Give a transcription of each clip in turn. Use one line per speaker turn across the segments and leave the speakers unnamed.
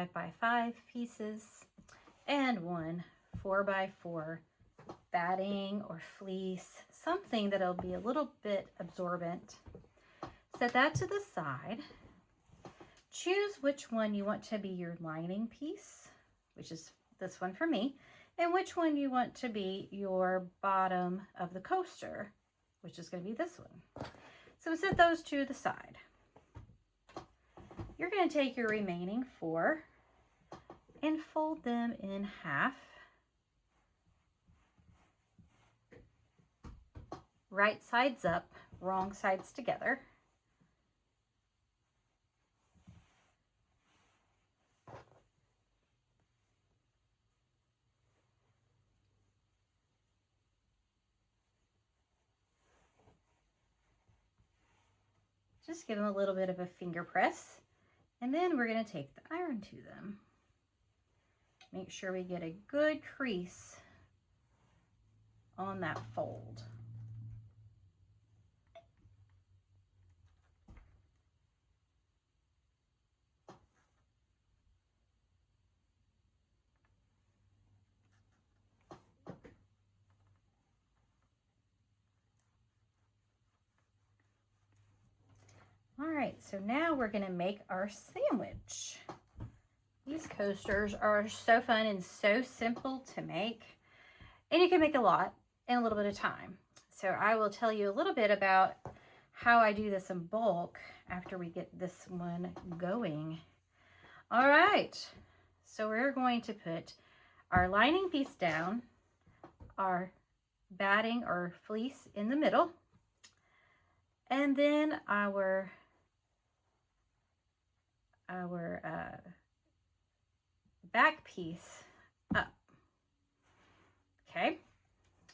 5x5 pieces and one 4x4 batting or fleece, something that'll be a little bit absorbent. Set that to the side. Choose which one you want to be your lining piece, which is this one for me, and which one you want to be your bottom of the coaster, which is going to be this one. So set those to the side. You're going to take your remaining 4 and fold them in half. Right sides up, wrong sides together. Just give them a little bit of a finger press, and then we're going to take the iron to them. Make sure we get a good crease on that fold. All right, so now we're going to make our sandwich. These coasters are so fun and so simple to make, and you can make a lot in a little bit of time. So I will tell you a little bit about how I do this in bulk after we get this one going. All right, so we're going to put our lining piece down, our batting or fleece in the middle, and then our back piece up. Okay,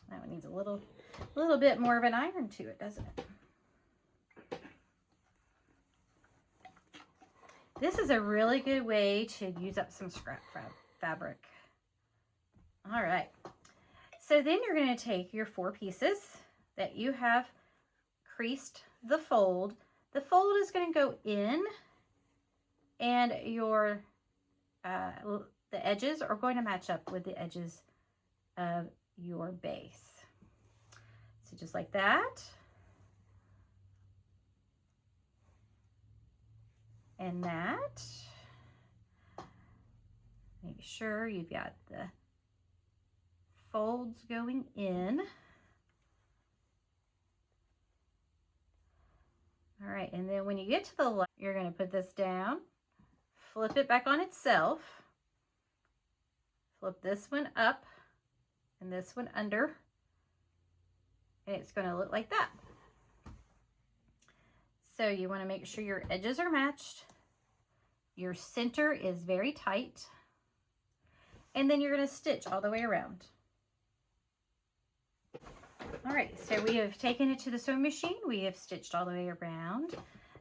that one needs a little bit more of an iron to it, doesn't it? This is a really good way to use up some scrap fabric. All right, so then you're going to take your 4 pieces that you have creased the fold. The fold is going to go in, and your the edges are going to match up with the edges of your base. So just like that. And that. Make sure you've got the folds going in. All right, and then when you get to the left, you're going to put this down, flip it back on itself, flip this one up and this one under, and it's going to look like that. So you want to make sure your edges are matched, your center is very tight, and then you're going to stitch all the way around. All right, so we have taken it to the sewing machine. We have stitched all the way around.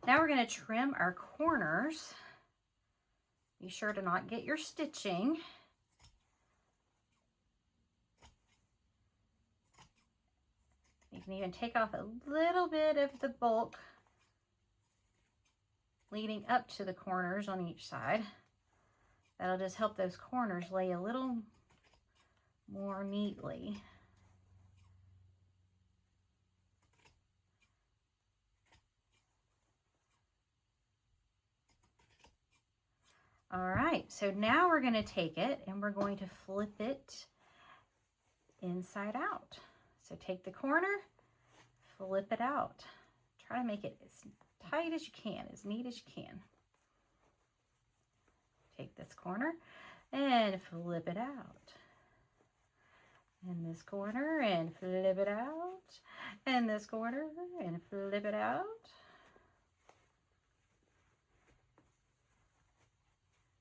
Now we're going to trim our corners. Be sure to not get your stitching. You can even take off a little bit of the bulk leading up to the corners on each side. That'll just help those corners lay a little more neatly. All right, so now we're going to take it and we're going to flip it inside out. So take the corner, flip it out. Try to make it as tight as you can, as neat as you can. Take this corner and flip it out. And this corner and flip it out. And this corner and flip it out.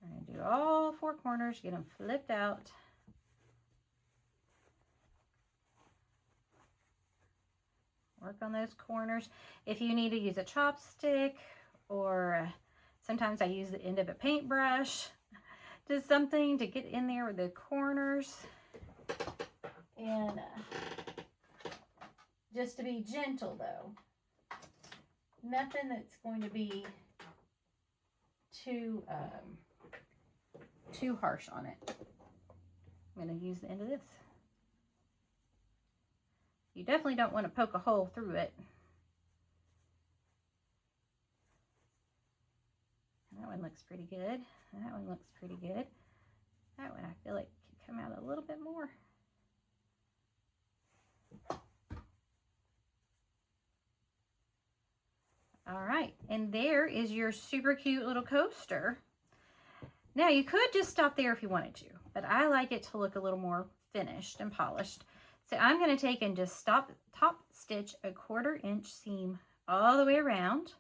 We're going to do all 4 corners, get them flipped out. Work on those corners. If you need to use a chopstick, or sometimes I use the end of a paintbrush, just something to get in there with the corners. And just to be gentle though. Nothing that's going to be too too harsh on it. I'm going to use the end of this. You definitely don't want to poke a hole through it. That one looks pretty good. That one looks pretty good. That one I feel like could come out a little bit more. All right, and there is your super cute little coaster. Now you could just stop there if you wanted to, but I like it to look a little more finished and polished. So I'm going to take and just top stitch a 1/4 inch seam all the way around,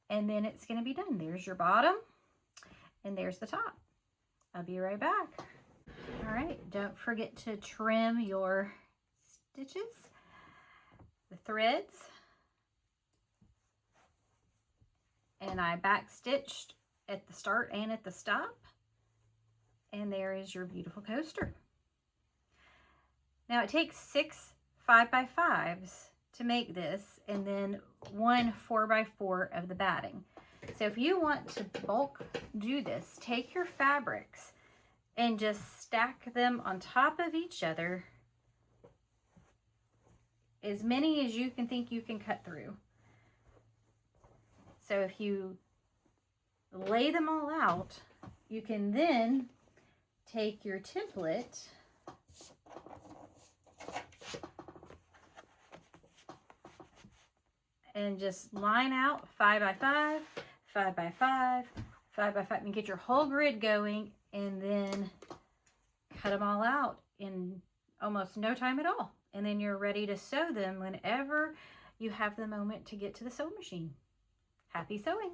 and then it's going to be done. There's your bottom, and there's the top. I'll be right back. All right, don't forget to trim your stitches, the threads. And I back stitched at the start and at the stop. And there is your beautiful coaster. Now it takes 6 5x5s to make this, and then 1 4x4 of the batting. So if you want to bulk do this, take your fabrics and just stack them on top of each other, as many as you can think you can cut through. So if you lay them all out, you can then take your template and just line out 5x5, 5x5, 5x5, and get your whole grid going, and then cut them all out in almost no time at all. And then you're ready to sew them whenever you have the moment to get to the sewing machine. Happy sewing!